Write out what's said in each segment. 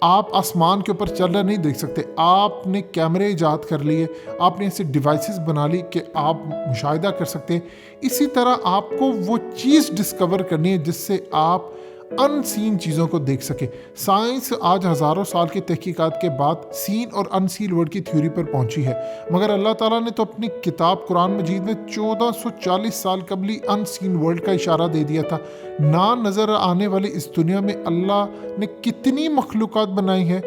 آپ آسمان کے اوپر چل رہے نہیں دیکھ سکتے، آپ نے کیمرے ایجاد کر لیے، آپ نے ایسے ڈیوائسز بنا لی کہ آپ مشاہدہ کر سکتے ہیں۔ اسی طرح آپ کو وہ چیز ڈسکور کرنی ہے جس سے آپ ان سین چیزوں کو دیکھ سکے۔ سائنس آج ہزاروں سال کی تحقیقات کے بعد سین اور ان سین ورلڈ کی تھیوری پر پہنچی ہے، مگر اللہ تعالیٰ نے تو اپنی کتاب قرآن مجید میں 1440 سال قبل ہی ان سین ورلڈ کا اشارہ دے دیا تھا۔ نہ نظر آنے والی اس دنیا میں اللہ نے کتنی مخلوقات بنائی ہیں،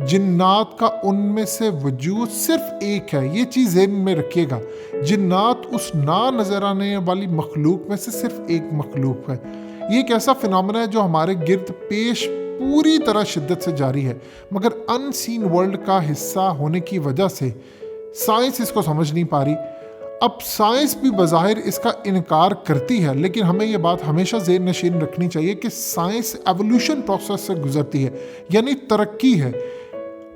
جنات کا ان میں سے وجود صرف ایک ہے۔ یہ چیز ذہن میں رکھیے گا، جنات اس نہ نظر آنے والی مخلوق میں سے صرف ایک مخلوق ہے۔ یہ ایک ایسا فنامنا ہے جو ہمارے گرد پیش پوری طرح شدت سے جاری ہے، مگر ان سین ورلڈ کا حصہ ہونے کی وجہ سے سائنس اس کو سمجھ نہیں پا رہی۔ اب سائنس بھی بظاہر اس کا انکار کرتی ہے، لیکن ہمیں یہ بات ہمیشہ ذہن نشین رکھنی چاہیے کہ سائنس ایوولوشن پروسیس سے گزرتی ہے، یعنی ترقی ہے۔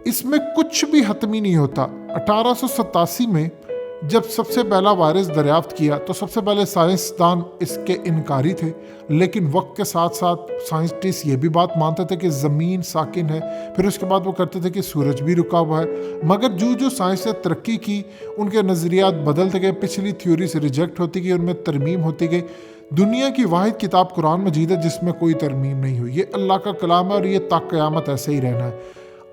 اس میں کچھ بھی حتمی نہیں ہوتا۔ 1887 میں جب سب سے پہلا وائرس دریافت کیا تو سب سے پہلے سائنسدان اس کے انکاری تھے، لیکن وقت کے ساتھ ساتھ سائنسٹسٹ یہ بھی بات مانتے تھے کہ زمین ساکن ہے، پھر اس کے بعد وہ کرتے تھے کہ سورج بھی رکا ہوا ہے۔ مگر جو سائنس نے ترقی کی، ان کے نظریات بدلتے گئے، پچھلی تھیوریز ریجیکٹ ہوتی گئی، ان میں ترمیم ہوتی گئی۔ دنیا کی واحد کتاب قرآن مجید ہے جس میں کوئی ترمیم نہیں ہوئی۔ یہ اللہ کا کلام ہے اور یہ تا قیامت ایسے ہی رہنا ہے۔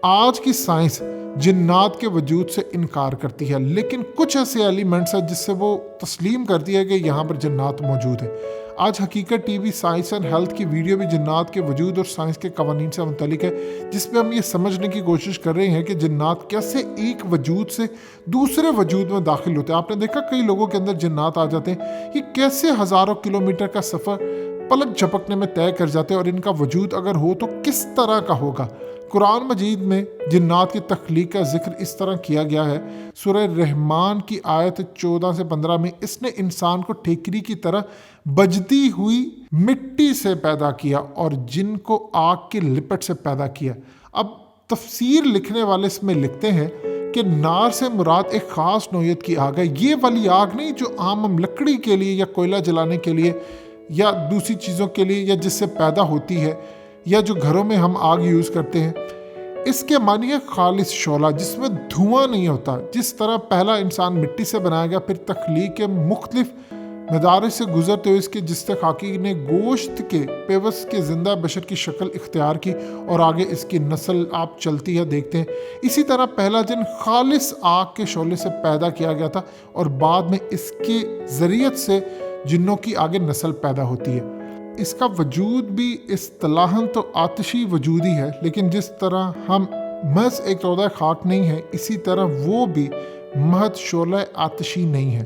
آج کی سائنس جنات کے وجود سے انکار کرتی ہے، لیکن کچھ ایسے ایلیمنٹس ہیں جس سے وہ تسلیم کرتی ہے کہ یہاں پر جنات موجود ہیں۔ آج حقیقت T V science and health کی ویڈیو بھی جنات کے وجود اور سائنس کے قوانین سے متعلق ہے، جس میں ہم یہ سمجھنے کی کوشش کر رہے ہیں کہ جنات کیسے ایک وجود سے دوسرے وجود میں داخل ہوتے ہیں۔ آپ نے دیکھا کئی لوگوں کے اندر جنات آ جاتے ہیں، یہ کیسے ہزاروں کلومیٹر کا سفر پلک جھپکنے میں طے کر جاتے ہیں، اور ان کا وجود اگر ہو تو کس طرح کا ہوگا۔ قرآن مجید میں جنات کی تخلیق کا ذکر اس طرح کیا گیا ہے۔ سورہ رحمان کی آیت 14 سے 15 میں اس نے انسان کو ٹھیکری کی طرح بجتی ہوئی مٹی سے پیدا کیا اور جن کو آگ کی لپٹ سے پیدا کیا۔ اب تفسیر لکھنے والے اس میں لکھتے ہیں کہ نار سے مراد ایک خاص نوعیت کی آگ ہے، یہ والی آگ نہیں جو عام ہم لکڑی کے لیے یا کوئلہ جلانے کے لیے یا دوسری چیزوں کے لیے یا جس سے پیدا ہوتی ہے، یا جو گھروں میں ہم آگ یوز کرتے ہیں۔ اس کے معنی ہے خالص شعلہ جس میں دھواں نہیں ہوتا۔ جس طرح پہلا انسان مٹی سے بنایا گیا، پھر تخلیق کے مختلف مدارج سے گزرتے ہوئے اس کے جسد خاکی نے گوشت کے پیوست کے زندہ بشر کی شکل اختیار کی، اور آگے اس کی نسل آپ چلتی ہے دیکھتے ہیں۔ اسی طرح پہلا جن خالص آگ کے شعلے سے پیدا کیا گیا تھا، اور بعد میں اس کے ذریعت سے جنوں کی آگے نسل پیدا ہوتی ہے۔ اس کا وجود بھی اصطلاحاً تو آتشی وجود ہی ہے، لیکن جس طرح ہم محض ایک تودہ خاک نہیں ہے، اسی طرح وہ بھی محض شعلہ آتشی نہیں ہے۔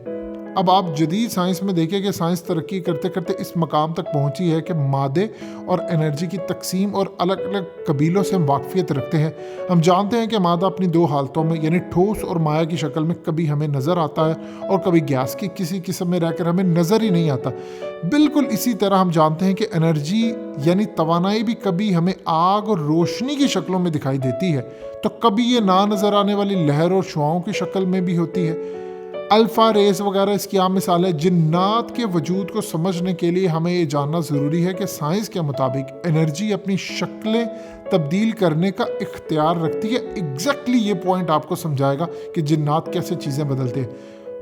اب آپ جدید سائنس میں دیکھیں کہ سائنس ترقی کرتے کرتے اس مقام تک پہنچی ہے کہ مادے اور انرجی کی تقسیم اور الگ الگ قبیلوں سے ہم واقفیت رکھتے ہیں۔ ہم جانتے ہیں کہ مادہ اپنی دو حالتوں میں یعنی ٹھوس اور مائع کی شکل میں کبھی ہمیں نظر آتا ہے اور کبھی گیس کی کسی قسم میں رہ کر ہمیں نظر ہی نہیں آتا۔ بالکل اسی طرح ہم جانتے ہیں کہ انرجی یعنی توانائی بھی کبھی ہمیں آگ اور روشنی کی شکلوں میں دکھائی دیتی ہے، تو کبھی یہ نہ نظر آنے والی لہر اور شعاؤں کی شکل میں بھی ہوتی ہے۔ الفا ریز وغیرہ اس کی عام مثال ہے۔ جنات کے وجود کو سمجھنے کے لیے ہمیں یہ جاننا ضروری ہے کہ سائنس کے مطابق انرجی اپنی شکلیں تبدیل کرنے کا اختیار رکھتی ہے۔ ایگزیکٹلی یہ پوائنٹ آپ کو سمجھائے گا کہ جنات کیسے چیزیں بدلتے ہیں۔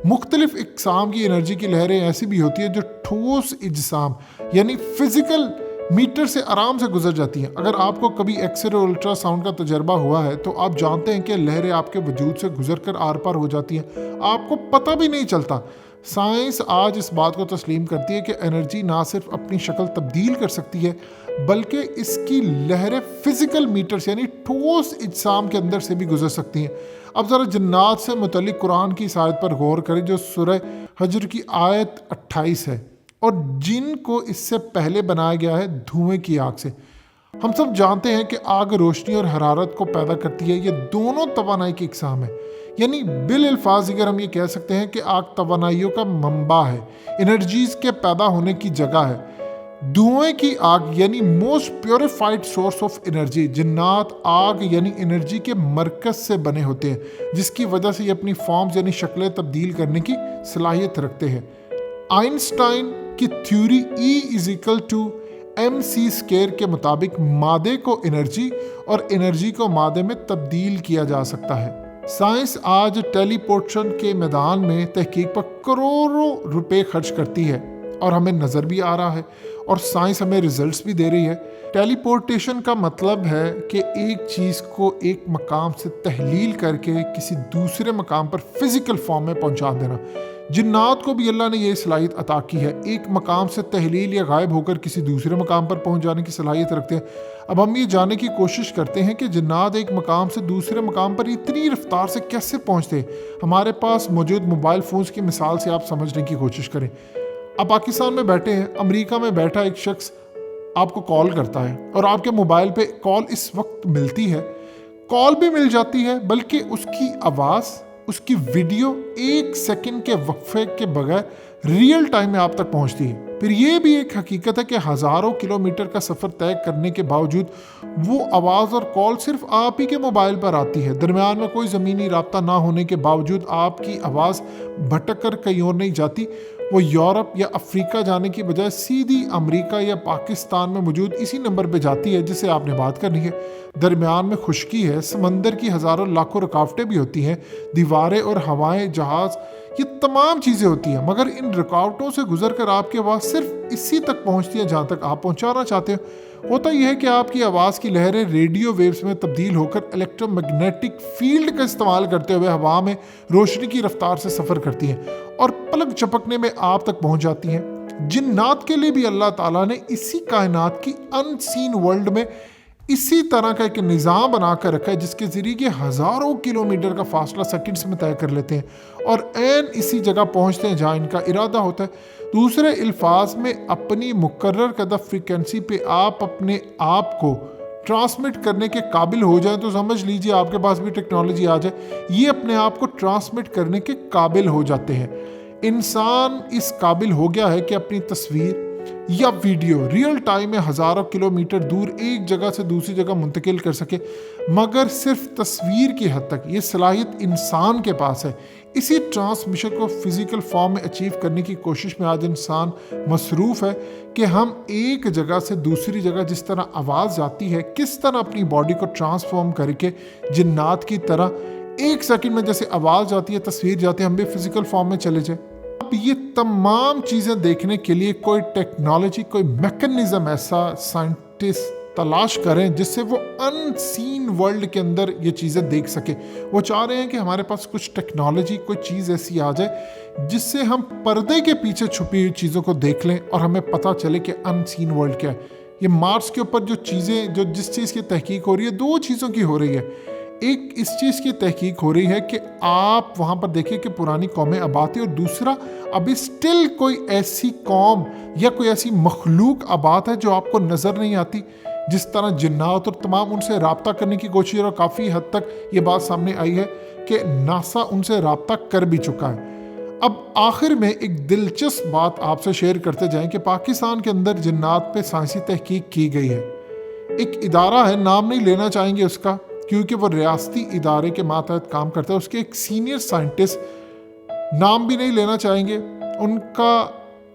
مختلف اقسام کی انرجی کی لہریں ایسی بھی ہوتی ہیں جو ٹھوس اجسام یعنی فزیکل میٹر سے آرام سے گزر جاتی ہیں۔ اگر آپ کو کبھی ایکس رے اور الٹرا ساؤنڈ کا تجربہ ہوا ہے تو آپ جانتے ہیں کہ لہریں آپ کے وجود سے گزر کر آر پار ہو جاتی ہیں، آپ کو پتہ بھی نہیں چلتا۔ سائنس آج اس بات کو تسلیم کرتی ہے کہ انرجی نہ صرف اپنی شکل تبدیل کر سکتی ہے بلکہ اس کی لہریں فزیکل میٹرز یعنی ٹھوس اجسام کے اندر سے بھی گزر سکتی ہیں۔ اب ذرا جنات سے متعلق قرآن کی اس آیت پر غور کریں جو سورہ حجر کی آیت 28 ہے۔ اور جن کو اس سے پہلے بنایا گیا ہے دھوئیں کی آگ سے۔ ہم سب جانتے ہیں کہ آگ روشنی اور حرارت کو پیدا کرتی ہے، یہ دونوں توانائی کی اقسام ہے۔ یعنی بالالفاظ اگر ہم یہ کہہ سکتے ہیں کہ آگ توانائیوں کا منبع ہے، انرجیز کے پیدا ہونے کی جگہ ہے۔ دھوئیں کی آگ یعنی most purified source of energy. جنات آگ یعنی انرجی کے مرکز سے بنے ہوتے ہیں، جس کی وجہ سے یہ اپنی فارمز یعنی شکلیں تبدیل کرنے کی صلاحیت رکھتے ہیں۔ آئنسٹائن کی تھیوری E = MC² کے مطابق مادے کو انرجی اور انرجی کو مادے میں تبدیل کیا جا سکتا ہے۔ سائنس آج ٹیلی پورٹیشن کے میدان میں تحقیق پر کروڑوں روپے خرچ کرتی ہے اور ہمیں نظر بھی آ رہا ہے اور سائنس ہمیں ریزلٹس بھی دے رہی ہے۔ ٹیلی پورٹیشن کا مطلب ہے کہ ایک چیز کو ایک مقام سے تحلیل کر کے کسی دوسرے مقام پر فزیکل فارم میں پہنچا دینا۔ جنات کو بھی اللہ نے یہ صلاحیت عطا کی ہے، ایک مقام سے تحلیل یا غائب ہو کر کسی دوسرے مقام پر پہنچ جانے کی صلاحیت رکھتے ہیں۔ اب ہم یہ جاننے کی کوشش کرتے ہیں کہ جنات ایک مقام سے دوسرے مقام پر اتنی رفتار سے کیسے پہنچتے ہیں۔ ہمارے پاس موجود موبائل فونز کی مثال سے آپ سمجھنے کی کوشش کریں۔ آپ پاکستان میں بیٹھے ہیں، امریکہ میں بیٹھا ایک شخص آپ کو کال کرتا ہے اور آپ کے موبائل پہ کال اس وقت ملتی ہے، کال بھی مل جاتی ہے بلکہ اس کی آواز، اس کی ویڈیو 1 سیکنڈ کے وقفے کے بغیر ریئل ٹائم میں آپ تک پہنچتی ہے۔ پھر یہ بھی ایک حقیقت ہے کہ ہزاروں کلومیٹر کا سفر طے کرنے کے باوجود وہ آواز اور کال صرف آپ ہی کے موبائل پر آتی ہے۔ درمیان میں کوئی زمینی رابطہ نہ ہونے کے باوجود آپ کی آواز بھٹک کر کہیں اور نہیں جاتی، وہ یورپ یا افریقہ جانے کی بجائے سیدھی امریکہ یا پاکستان میں موجود اسی نمبر پہ جاتی ہے جس سے آپ نے بات کرنی ہے۔ درمیان میں خشکی ہے، سمندر کی ہزاروں لاکھوں رکاوٹیں بھی ہوتی ہیں، دیواریں اور ہوائیں، جہاز، یہ تمام چیزیں ہوتی ہیں، مگر ان رکاوٹوں سے گزر کر آپ کی آواز صرف اسی تک پہنچتی ہے جہاں تک آپ پہنچانا چاہتے ہیں۔ ہوتا یہ ہے کہ آپ کی آواز کی لہریں ریڈیو ویوز میں تبدیل ہو کر الیکٹرو میگنیٹک فیلڈ کا استعمال کرتے ہوئے ہوا میں روشنی کی رفتار سے سفر کرتی ہیں اور پلک جھپکنے میں آپ تک پہنچ جاتی ہیں۔ جنات کے لیے بھی اللہ تعالیٰ نے اسی کائنات کی ان سین ورلڈ میں اسی طرح کا ایک نظام بنا کر رکھا ہے جس کے ذریعے یہ ہزاروں کلومیٹر کا فاصلہ سیکنڈز میں طے کر لیتے ہیں اور عین اسی جگہ پہنچتے ہیں جہاں ان کا ارادہ ہوتا ہے۔ دوسرے الفاظ میں اپنی مقرر کردہ فریکوینسی پہ آپ اپنے آپ کو ٹرانسمٹ کرنے کے قابل ہو جائیں تو سمجھ لیجئے آپ کے پاس بھی ٹیکنالوجی آ جائے، یہ اپنے آپ کو ٹرانسمٹ کرنے کے قابل ہو جاتے ہیں۔ انسان اس قابل ہو گیا ہے کہ اپنی تصویر یا ویڈیو ریئل ٹائم میں ہزاروں کلومیٹر دور ایک جگہ سے دوسری جگہ منتقل کر سکے، مگر صرف تصویر کی حد تک یہ صلاحیت انسان کے پاس ہے۔ اسی ٹرانسمیشن کو فزیکل فارم میں اچیو کرنے کی کوشش میں آج انسان مصروف ہے کہ ہم ایک جگہ سے دوسری جگہ جس طرح آواز جاتی ہے، کس طرح اپنی باڈی کو ٹرانسفارم کر کے جنات کی طرح 1 سیکنڈ میں جیسے آواز جاتی ہے، تصویر جاتی ہے، ہم بھی فزیکل فارم میں چلے جائیں۔ اب یہ تمام چیزیں دیکھنے کے لیے کوئی ٹیکنالوجی، کوئی میکنزم ایسا سائنٹسٹ تلاش کریں جس سے وہ ان سین ورلڈ کے اندر یہ چیزیں دیکھ سکے۔ وہ چاہ رہے ہیں کہ ہمارے پاس کچھ ٹیکنالوجی، کوئی چیز ایسی آ جائے جس سے ہم پردے کے پیچھے چھپی ہوئی چیزوں کو دیکھ لیں اور ہمیں پتہ چلے کہ ان سین ورلڈ کیا ہے۔ یہ مارس کے اوپر جس چیز کی تحقیق ہو رہی ہے، 2 چیزوں کی ہو رہی ہے۔ ایک اس چیز کی تحقیق ہو رہی ہے کہ آپ وہاں پر دیکھیں کہ پرانی قومیں آباد تھیں، اور دوسرا ابھی سٹل کوئی ایسی قوم یا کوئی ایسی مخلوق آباد ہے جو آپ کو نظر نہیں آتی، جس طرح جنات اور تمام ان سے رابطہ کرنے کی کوشش، اور کافی حد تک یہ بات سامنے آئی ہے کہ ناسا ان سے رابطہ کر بھی چکا ہے۔ اب آخر میں ایک دلچسپ بات آپ سے شیئر کرتے جائیں کہ پاکستان کے اندر جنات پہ سائنسی تحقیق کی گئی ہے۔ ایک ادارہ ہے، نام نہیں لینا چاہیں گے اس کا کیونکہ وہ ریاستی ادارے کے ماتحت کام کرتا ہے، اس کے ایک سینئر سائنٹسٹ، نام بھی نہیں لینا چاہیں گے، ان کا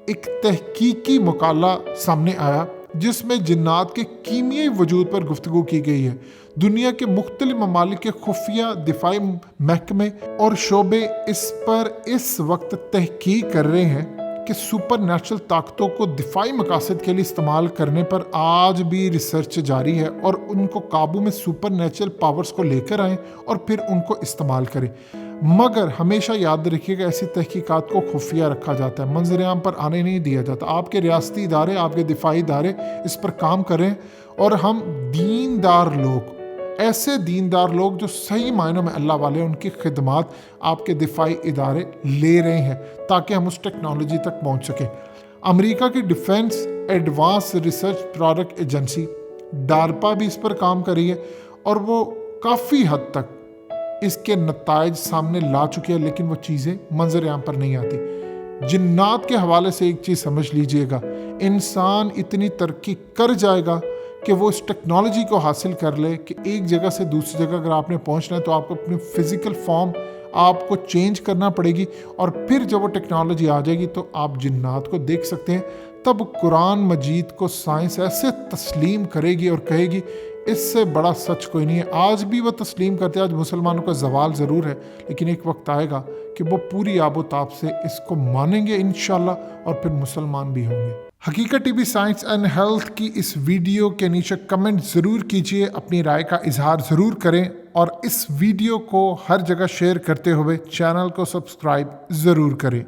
ایک تحقیقی مقالہ سامنے آیا جس میں جنات کے کیمیائی وجود پر گفتگو کی گئی ہے۔ دنیا کے مختلف ممالک کے خفیہ دفاعی محکمے اور شعبے اس پر اس وقت تحقیق کر رہے ہیں کہ سپر نیچرل طاقتوں کو دفاعی مقاصد کے لیے استعمال کرنے پر آج بھی ریسرچ جاری ہے، اور ان کو قابو میں سپر نیچرل پاورز کو لے کر آئیں اور پھر ان کو استعمال کریں۔ مگر ہمیشہ یاد رکھیے کہ ایسی تحقیقات کو خفیہ رکھا جاتا ہے، منظر عام پر آنے نہیں دیا جاتا۔ آپ کے ریاستی ادارے، آپ کے دفاعی ادارے اس پر کام کریں، اور ہم دیندار لوگ، ایسے دیندار لوگ جو صحیح معنوں میں اللہ والے، ان کی خدمات آپ کے دفاعی ادارے لے رہے ہیں تاکہ ہم اس ٹیکنالوجی تک پہنچ سکیں۔ امریکہ کی defence advance research product agency DARPA بھی اس پر کام کر رہی ہے، اور وہ کافی حد تک اس کے نتائج سامنے لا چکے ہیں، لیکن وہ چیزیں منظر عام پر نہیں آتی۔ جنات کے حوالے سے ایک چیز سمجھ لیجئے گا، انسان اتنی ترقی کر جائے گا کہ وہ اس ٹیکنالوجی کو حاصل کر لے کہ ایک جگہ سے دوسری جگہ اگر آپ نے پہنچنا ہے تو آپ کو اپنی فزیکل فارم آپ کو چینج کرنا پڑے گی، اور پھر جب وہ ٹیکنالوجی آ جائے گی تو آپ جنات کو دیکھ سکتے ہیں۔ تب قرآن مجید کو سائنس ایسے تسلیم کرے گی اور کہے گی اس سے بڑا سچ کوئی نہیں ہے۔ آج بھی وہ تسلیم کرتے ہیں، آج مسلمانوں کا زوال ضرور ہے، لیکن ایک وقت آئے گا کہ وہ پوری آب و تاب سے اس کو مانیں گے انشاءاللہ، اور پھر مسلمان بھی ہوں گے۔ حقیقت T V science and health کی اس ویڈیو کے نیچے کمنٹ ضرور کیجئے، اپنی رائے کا اظہار ضرور کریں، اور اس ویڈیو کو ہر جگہ شیئر کرتے ہوئے چینل کو سبسکرائب ضرور کریں۔